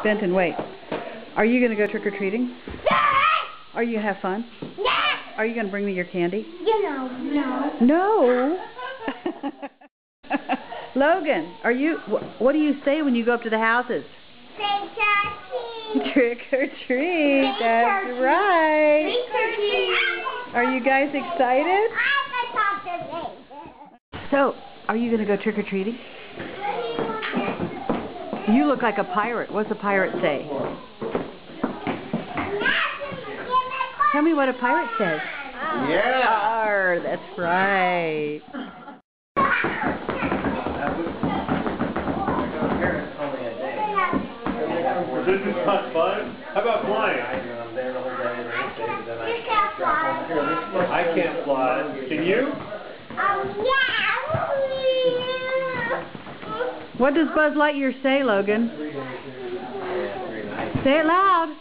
Benton, wait. Are you going to go trick-or-treating? Are you going to have fun? Are you going to bring me your candy? No. No? Logan, what do you say when you go up to the houses? Trick or treat. That's right. Are you guys excited? So, are you going to go trick-or-treating? You look like a pirate. What's a pirate say? Tell me what a pirate says. Yeah. Arr, that's right. This is not fun. How about flying? I can't fly. Can you? What does Buzz Lightyear say, Logan? Say it loud.